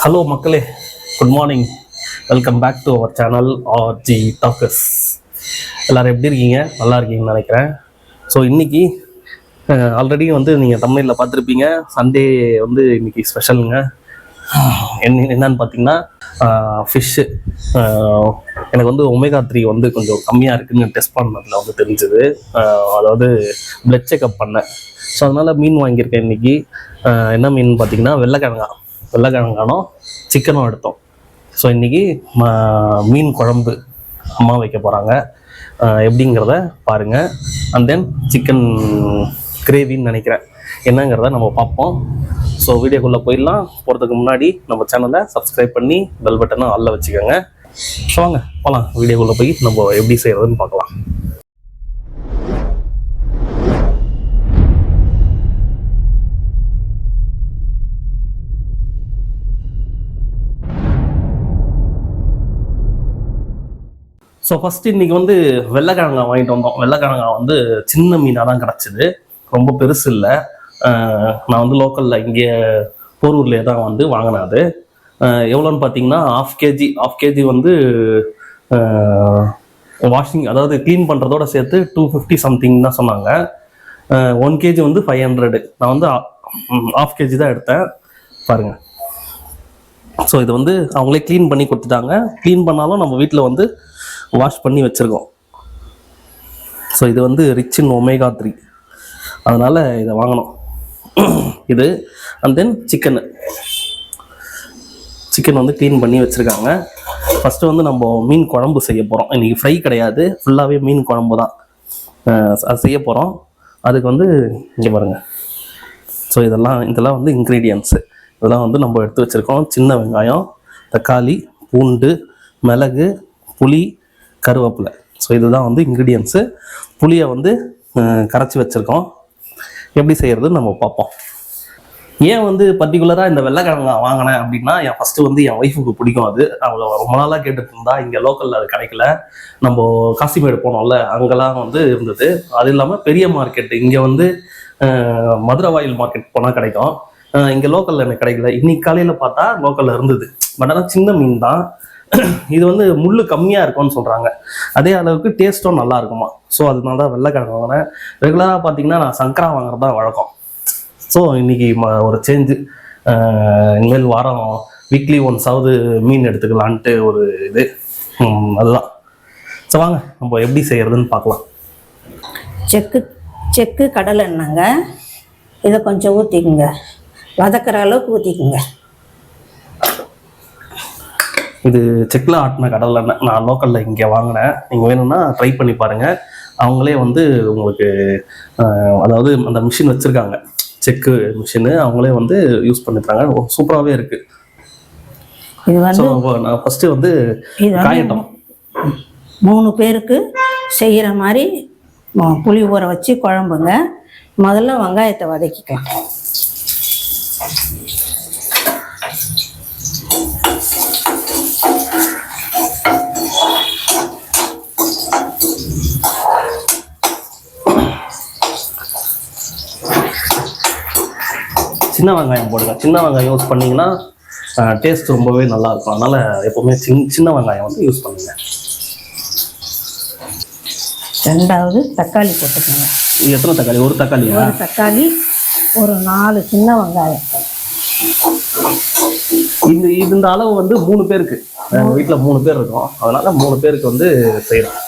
Hello மக்களே, good morning. Welcome back to our channel RG talkers. எல்லோரும் எப்படி இருக்கீங்க? நல்லா இருக்கீங்கன்னு நினைக்கிறேன். ஸோ இன்றைக்கி ஆல்ரெடி வந்து நீங்கள் தமிழில் பார்த்துருப்பீங்க. சண்டே வந்து இன்றைக்கி ஸ்பெஷலுங்க. என்னன்னு பார்த்தீங்கன்னா ஃபிஷ்ஷு. எனக்கு வந்து ஒமேகா 3 வந்து கொஞ்சம் கம்மியாக இருக்குதுன்னு டெஸ்ட் பண்ணதில் வந்து தெரிஞ்சுது. அதாவது பிளட் செக்அப் பண்ணேன். ஸோ அதனால் மீன் வாங்கியிருக்கேன் இன்றைக்கி. என்ன மீன் பார்த்தீங்கன்னா வெள்ளைக்கிழங்கானோ சிக்கனும் எடுத்தோம். ஸோ இன்றைக்கி மீன் குழம்பு அம்மா வைக்க போகிறாங்க. எப்படிங்கிறத பாருங்கள். அண்ட் தென் சிக்கன் கிரேவின்னு நினைக்கிறேன். என்னங்கிறத நம்ம பார்ப்போம். ஸோ வீடியோக்குள்ளே போயிடலாம். போகிறதுக்கு முன்னாடி நம்ம சேனலை சப்ஸ்கிரைப் பண்ணி பெல் பட்டனை ஆல்ல வச்சுக்கோங்க. ஸோ வாங்க போகலாம். வீடியோக்குள்ளே போய் நம்ம எப்படி செய்கிறதுன்னு பார்க்கலாம். ஸோ ஃபஸ்ட்டு இன்றைக்கி வந்து வெள்ளைக்கிழங்கா வாங்கிட்டு வந்தோம். வெள்ளைக்கிழங்கா வந்து சின்ன மீனாக தான் கிடச்சிது, ரொம்ப பெருசு இல்லை. நான் வந்து லோக்கலில் இங்கே போரூர்லேயே தான் வந்து வாங்கினேன். அது எவ்வளோன்னு பார்த்தீங்கன்னா ஆஃப் கேஜி வந்து வாஷிங், அதாவது க்ளீன் பண்ணுறதோட சேர்த்து 250 சம்திங் தான் சொன்னாங்க. 1 கேஜி வந்து 500. நான் வந்து ஆஃப் கேஜி தான் எடுத்தேன். பாருங்கள். ஸோ இது வந்து அவங்களே க்ளீன் பண்ணி கொடுத்துட்டாங்க. க்ளீன் பண்ணாலும் நம்ம வீட்டில் வந்து வாஷ் பண்ணி வச்சுருக்கோம். ஸோ இது வந்து ரிச் இன் ஒமேகா 3, அதனால் இதை வாங்கினோம். இது அண்ட் தென் சிக்கன் வந்து க்ளீன் பண்ணி வச்சுருக்காங்க. ஃபஸ்ட்டு வந்து நம்ம மீன் குழம்பு செய்ய போகிறோம். இன்றைக்கி ஃப்ரை கிடையாது, ஃபுல்லாகவே மீன் குழம்பு தான் அது செய்ய போகிறோம். அதுக்கு வந்து இங்கே பாருங்கள். ஸோ இதெல்லாம் வந்து இன்க்ரீடியன்ட்ஸு. இதெல்லாம் வந்து நம்ம எடுத்து வச்சுருக்கோம். சின்ன வெங்காயம், தக்காளி, பூண்டு, மிளகு, புளி, கருவேப்பிலை. ஸோ இதுதான் வந்து இன்க்ரீடியன்ஸு. புளியை வந்து கரைச்சி வச்சுருக்கோம். எப்படி செய்கிறது நம்ம பார்ப்போம். ஏன் வந்து பர்டிகுலராக இந்த வெள்ளைக்கிழங்கா வாங்கினேன் அப்படின்னா, ஃபஸ்ட்டு வந்து என் ஒய்ஃபுக்கு பிடிக்கும். அது அவளை ரொம்ப நாளாக கேட்டுட்டு இருந்தா. இங்கே லோக்கலில் அது கிடைக்கல. நம்ம காசிமேடு போனோம்ல, அங்கெல்லாம் வந்து இருந்தது. அது இல்லாமல் பெரிய மார்க்கெட்டு இங்கே வந்து மதுரவாயில் மார்க்கெட் போனால் கிடைக்கும். இங்கே லோக்கலில் எனக்கு கிடைக்கல. இன்னைக்கு காலையில் பார்த்தா லோக்கலில் இருந்தது. பட் ஆனால் சின்ன மீன் தான். இது வந்து முள் கம்மியாக இருக்கும்னு சொல்கிறாங்க. அதே அளவுக்கு டேஸ்ட்டும் நல்லா இருக்குமா. ஸோ அதனால தான் வெள்ளைக்கிழங்கு வாங்கினேன். ரெகுலராக பார்த்தீங்கன்னா நான் சங்கரா வாங்குறது தான் வழக்கம். ஸோ இன்றைக்கி ஒரு சேஞ்சு. இனிமேல் வாரம் வீக்லி ஒன்ஸாவது மீன் எடுத்துக்கலான்ட்டு ஒரு இது. அதுதான். ஸோ வாங்க நம்ம எப்படி செய்கிறதுன்னு பார்க்கலாம். செக்கு கடலை எண்ணெய்ங்க. இதை கொஞ்சம் ஊற்றிக்குங்க, வதக்கிற அளவுக்கு ஊற்றிக்குங்க. இது செக்கில் ஆட்டின கடலை எண்ணெய். நான் லோக்கலில் இங்கே வாங்கினேன். நீங்கள் வேணும்னா ட்ரை பண்ணி பாருங்கள். அவங்களே வந்து உங்களுக்கு அதாவது அந்த மிஷின் வச்சுருக்காங்க, செக்கு மிஷினு. அவங்களே வந்து யூஸ் பண்ணிட்டாங்க. சூப்பராகவே இருக்குது. இது வந்து நான் ஃபஸ்ட்டு வந்து காயட்டும். 3 பேருக்கு செய்கிற மாதிரி புளி ஊற வச்சு குழம்புங்க. முதல்ல வெங்காயத்தை வதக்கிக்கலாம். சின்ன வெங்காயம் போடுங்க. சின்ன வெங்காயம் யூஸ் பண்ணிங்கன்னா டேஸ்ட் ரொம்பவே நல்லாயிருக்கும். அதனால் எப்போவுமே சின்ன வெங்காயம் வந்து யூஸ் பண்ணுங்க. 2வது தக்காளி போட்டுக்கோங்க. எத்தனை தக்காளி? ஒரு தக்காளி. ஒரு தக்காளி, ஒரு 4 சின்ன வெங்காயம். இந்த அளவு வந்து 3 பேருக்கு. எங்கள் வீட்டில் 3 பேர் இருக்கோம். அதனால் 3 பேருக்கு வந்து செய்யலாம்.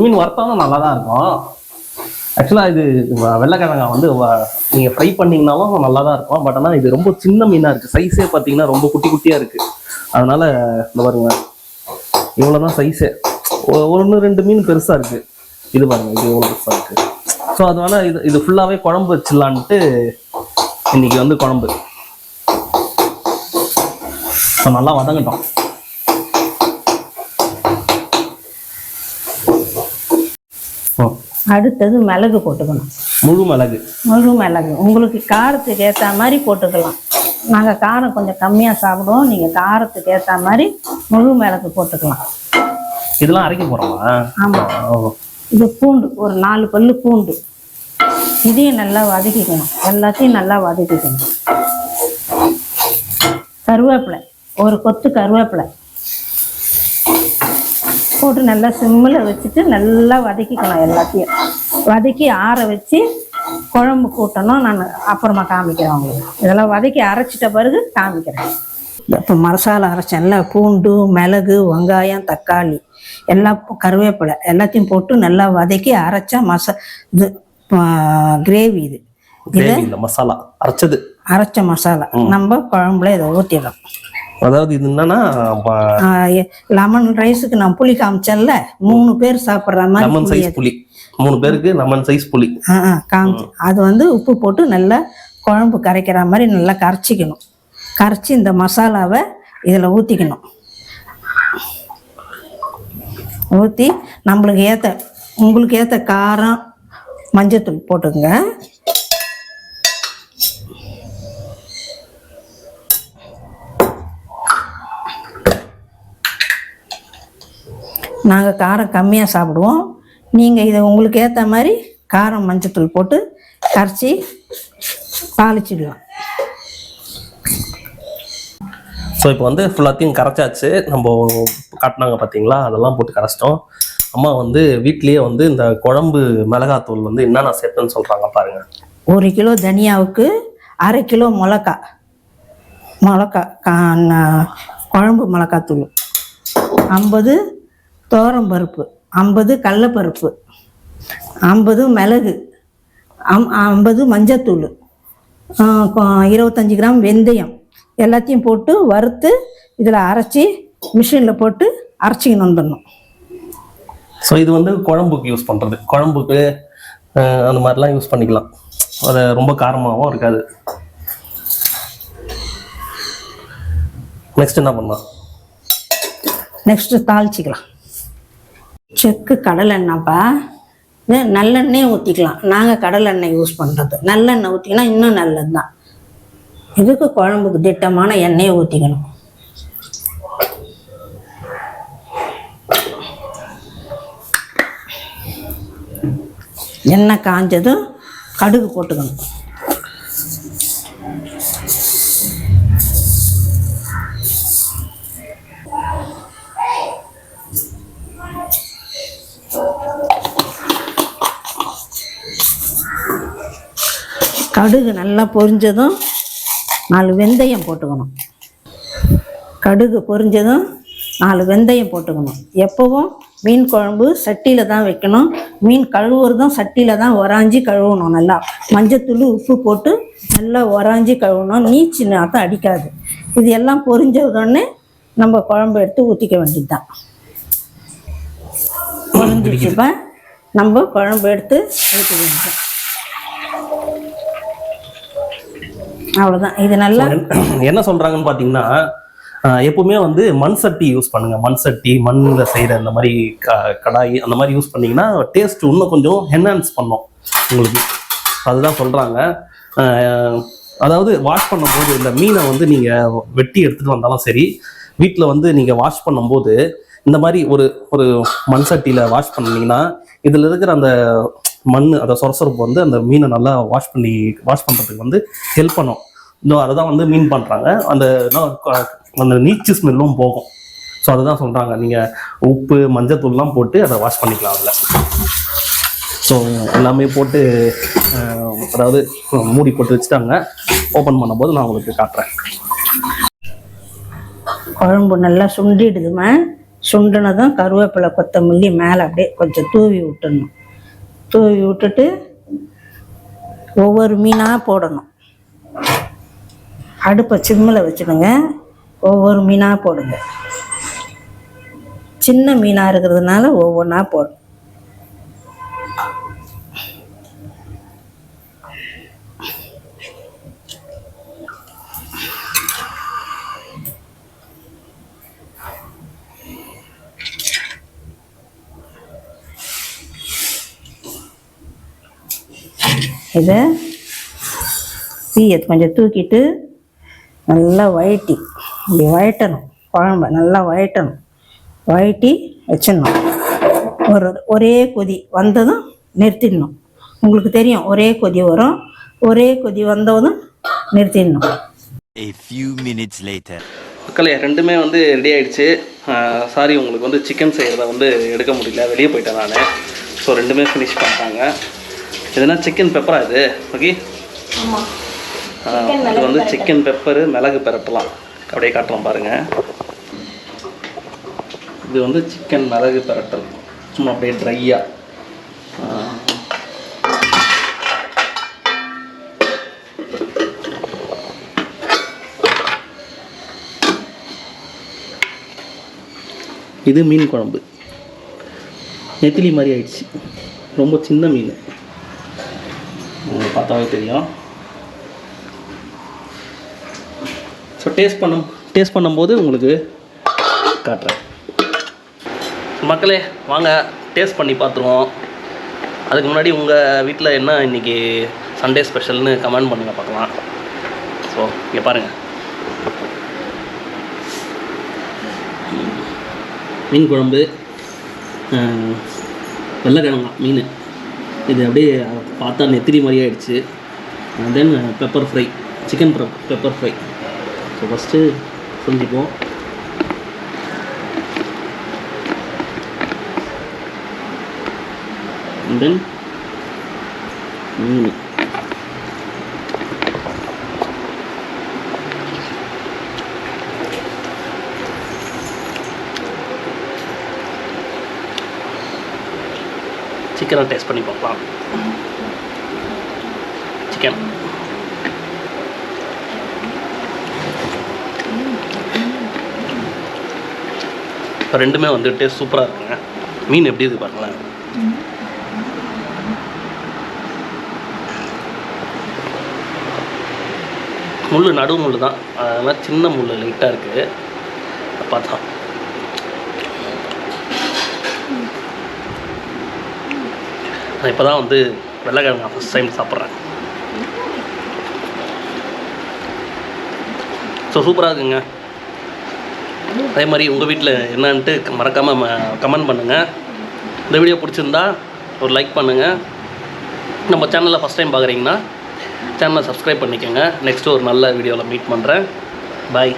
மீன் வறுத்தாலும் நல்லா தான் இருக்கும். ஆக்சுவலாக இது வெள்ளைக்கிழங்கா வந்து நீங்கள் ஃப்ரை பண்ணிங்கனாலும் நல்லா தான் இருக்கும். பட் ஆனால் இது ரொம்ப சின்ன மீனாக இருக்குது. சைஸே பார்த்தீங்கன்னா ரொம்ப குட்டியாக இருக்குது. அதனால் இந்த பாருங்க, இவ்வளோ தான் சைஸே. 1-2 மீன் பெருசாக இருக்குது. இது பாருங்கள், இது எவ்வளோ பெருசாக இருக்குது. ஸோ அதனால் இது ஃபுல்லாகவே குழம்பு வச்சிடலான்ட்டு இன்றைக்கி வந்து குழம்பு. ஸோ நல்லா வதங்கட்டும். அடுத்தது மிளகு போட்டுக்கணும். முழு மிளகு உங்களுக்கு காரத்துக்கு ஏற்ற மாதிரி போட்டுக்கலாம். நாங்கள் காரம் கொஞ்சம் கம்மியாக சாப்பிடுவோம். நீங்கள் காரத்துக்கு ஏற்ற மாதிரி முழு மிளகு போட்டுக்கலாம். இதெல்லாம் அரைக்க போகிறோமா? ஆமாம். இது பூண்டு, ஒரு 4 பல்லு பூண்டு, இதையும் நல்லா வதக்கிக்கணும். எல்லாத்தையும் நல்லா வதக்கிக்கணும். கருவேப்பிலை, ஒரு கொத்து கருவேப்பிலை போட்டு நல்லா சிம்மில் வச்சுட்டு நல்லா வதக்கிக்கணும். எல்லாத்தையும் வதக்கி ஆற வச்சு குழம்பு கூட்டணும். நான் அப்புறமா காமிக்கிறேன் உங்களுக்கு. இதெல்லாம் வதக்கி அரைச்சிட்ட பிறகு காமிக்கிறேன். இப்போ மசாலா அரைச்சேன்ல, பூண்டு, மிளகு, வெங்காயம், தக்காளி, எல்லாம் கருவேப்பிலை எல்லாத்தையும் போட்டு நல்லா வதக்கி அரைச்சா இது கிரேவி. இது மசாலா அரைச்ச மசாலா நம்ம குழம்புல இதை ஊற்றிடலாம். அதாவது இது என்னன்னா, லெமன் ரைஸுக்கு நான் புளி காமிச்சேன்ல, 3 பேர் சாப்பிட்ற மாதிரி புளி, 3 பேருக்கு லெமன் சைஸ் புளி காமிச்சு அது உப்பு போட்டு நல்லா குழம்பு கரைக்கிற மாதிரி நல்லா கரைச்சிக்கணும். கரைச்சி இந்த மசாலாவை இதில் ஊற்றிக்கணும். ஊற்றி உங்களுக்கு ஏற்ற காரம், மஞ்சத்தூள் போட்டுங்க. நாங்கள் காரம் கம்மியாக சாப்பிடுவோம். நீங்கள் இதை உங்களுக்கு ஏற்ற மாதிரி காரம், மஞ்சத்தூள் போட்டு கரைச்சி தாளிச்சிடலாம். ஸோ இப்போ வந்து ஃபுல்லாத்தையும் கரைச்சாச்சு. நம்ம காட்டினாங்க பார்த்தீங்களா, அதெல்லாம் போட்டு கரைச்சிட்டோம். அம்மா வந்து வீட்லேயே வந்து இந்த குழம்பு மிளகாத்தூள் வந்து என்னென்ன சேர்த்துன்னு சொல்கிறாங்க பாருங்கள். 1 கிலோ தனியாவுக்கு 1/2 கிலோ மிளகா குழம்பு மிளகாத்தூள், 50 துவரம்பருப்பு, 50 கடலைப்பருப்பு, 50 மிளகு, 50 மஞ்சத்தூள், 25 கிராம் வெந்தயம் எல்லாத்தையும் போட்டு வறுத்து இதில் அரைச்சி மிஷினில் போட்டு அரைச்சிக்கணும் வந்துடணும். ஸோ இது வந்து குழம்புக்கு யூஸ் பண்ணுறது, குழம்புக்கு அந்த மாதிரிலாம் யூஸ் பண்ணிக்கலாம். அது ரொம்ப காரமாகவும் இருக்காது. நெக்ஸ்ட் என்ன பண்ணலாம்? நெக்ஸ்ட்டு தாளிச்சிக்கலாம். செக்கு கடலெண்ணெய்ப்பா, நல்லெண்ணெய் ஊற்றிக்கலாம். நாங்கள் கடலெண்ணெய் யூஸ் பண்ணுறது. நல்லெண்ணெய் ஊற்றிங்கன்னா இன்னும் நல்லது தான். இதுக்கு குழம்புக்கு திட்டமான எண்ணெயை ஊற்றிக்கணும். எண்ணெய் காஞ்சதும் கடுகு போட்டுக்கணும். கடுகு நல்லா பொரிஞ்சதும் 4 வெந்தயம் போட்டுக்கணும். கடுகு பொரிஞ்சதும் 4 வெந்தயம் போட்டுக்கணும். எப்போவும் மீன் குழம்பு சட்டியில் தான் வைக்கணும். மீன் கழுவுறதும் சட்டியில் தான் உராஞ்சி கழுவணும். நல்லா மஞ்சத்தூள், உப்பு போட்டு நல்லா உராஞ்சி கழுவணும். நீச்சு நாத்தம் அடிக்காது. இது எல்லாம் பொரிஞ்சவுடனே நம்ம குழம்பு எடுத்து ஊற்றிக்க வேண்டியது தான். பொரிஞ்சிச்சுப்பா நம்ம குழம்பு எடுத்து ஊற்றி வேண்டியது. அவ்வளோதான். இது நல்லா என்ன சொல்கிறாங்கன்னு பார்த்தீங்கன்னா, எப்பவுமே வந்து மண் சட்டி யூஸ் பண்ணுங்க. மண் சட்டி, மண்ணில் செய்கிற இந்த மாதிரி கடாய் அந்த மாதிரி யூஸ் பண்ணிங்கன்னா டேஸ்ட் இன்னும் கொஞ்சம் என்ஹான்ஸ் பண்ணும் உங்களுக்கு. அதுதான் சொல்கிறாங்க. அதாவது வாஷ் பண்ணும்போது இந்த மீனை வந்து நீங்கள் வெட்டி எடுத்துகிட்டு வந்தாலும் சரி, வீட்டில் வந்து நீங்கள் வாஷ் பண்ணும்போது இந்த மாதிரி ஒரு மண் சட்டியில் வாஷ் பண்ணிங்கன்னா இதில் இருக்கிற அந்த மண், அந்த சொரசொரப்பு வந்து அந்த மீனை நல்லா வாஷ் பண்ணுறதுக்கு வந்து ஹெல்ப் பண்ணும். இன்னும் அதை தான் வந்து மீன் பண்ணுறாங்க. அந்த நீச்சு ஸ்மெல்லும் போகும். ஸோ அதுதான் சொல்கிறாங்க. நீங்கள் உப்பு, மஞ்சத்தூள்லாம் போட்டு அதை வாஷ் பண்ணிக்கலாம் அதில். ஸோ எல்லாமே போட்டு அதாவது மூடி போட்டு வச்சுட்டாங்க. ஓப்பன் பண்ணும்போது நான் உங்களுக்கு காட்டுறேன். குழம்பு நல்லா சுண்டிடுதுமா. சுண்டினதும் கருவேப்பிலை, கொத்தமல்லி மேலே அப்படியே கொஞ்சம் தூவி விட்டுடணும். தூவி விட்டுட்டு ஒவ்வொரு மீனாக போடணும். அடுப்பை சிம்மில் வச்சுடுங்க. ஒவ்வொரு மீனாக போடுங்க. சின்ன மீனாக இருக்கிறதுனால ஒவ்வொன்றா போடும். இதை தீயை கொஞ்சம் தூக்கிட்டு நல்லா வழட்டி இப்படி வழட்டணும். குழம்ப நல்லா வழட்டணும். வழட்டி வச்சிடணும். ஒரே கொதி வந்ததும் நிறுத்திடணும். உங்களுக்கு தெரியும் ஒரே கொதி வரும். ஒரே கொதி வந்ததும் நிறுத்திடணும். A few minutes later. மக்களே ரெண்டுமே வந்து ரெடி ஆகிடுச்சு. சாரி, உங்களுக்கு வந்து சிக்கன் செய்கிறத வந்து எடுக்க முடியல, வெளியே போயிட்டேன் நான். ஸோ ரெண்டுமே ஃபினிஷ் பண்ணிட்டாங்க. இதுனா சிக்கன் பெப்பரா இது? ஓகே, இது வந்து சிக்கன் பெப்பரு மிளகு பெரட்டலாம். அப்படியே காட்டலாம் பாருங்கள். இது வந்து சிக்கன் மிளகு பெரட்டல், சும்மா அப்படியே ட்ரையாக. இது மீன் குழம்பு. நெத்திலி மாதிரி ஆயிடுச்சு, ரொம்ப சின்ன மீன், உங்களுக்கு பார்த்தாவே தெரியும். ஸோ டேஸ்ட் பண்ணும்போது உங்களுக்கு காட்டுறேன். மக்களே வாங்க டேஸ்ட் பண்ணி பார்த்துருவோம். அதுக்கு முன்னாடி உங்கள் வீட்டில் என்ன இன்றைக்கி சண்டே ஸ்பெஷல்னு கமெண்ட் பண்ணுங்கள் பார்க்கலாம். ஸோ இங்கே பாருங்கள், மீன் குழம்பு, வெள்ளைக்கிழங்கா மீன். இது அப்படியே பார்த்தா நெத்திலி மாதிரி ஆகிடுச்சு. Then pepper fry, chicken pepper fry. So first செஞ்சுப்போம். தென் மீன். சிக்கனை டேஸ்ட் பண்ணி பார்க்கலாம். சிக்கன் இப்போ ரெண்டுமே வந்துட்டு சூப்பராக இருக்குங்க. மீன் எப்படி இருக்குது பாருங்களேன். முள் நடு முள் தான், அதெல்லாம் சின்ன முள் லைட்டாக இருக்குது பார்த்தா. நான் இப்போ தான் வந்து வெள்ளைக்கிழங்கா ஃபஸ்ட் டைம் சாப்பிட்றேன். ஸோ சூப்பராக இருக்குங்க. அதே மாதிரி உங்கள் வீட்டில் என்னன்ட்டு மறக்காமல் கமெண்ட் பண்ணுங்கள். இந்த வீடியோ பிடிச்சிருந்தா ஒரு லைக் பண்ணுங்கள். நம்ம சேனலில் ஃபஸ்ட் டைம் பார்க்குறீங்கன்னா சேனலை சப்ஸ்கிரைப் பண்ணிக்கோங்க. நெக்ஸ்ட்டு ஒரு நல்ல வீடியோவில் மீட் பண்ணுறேன். பாய்.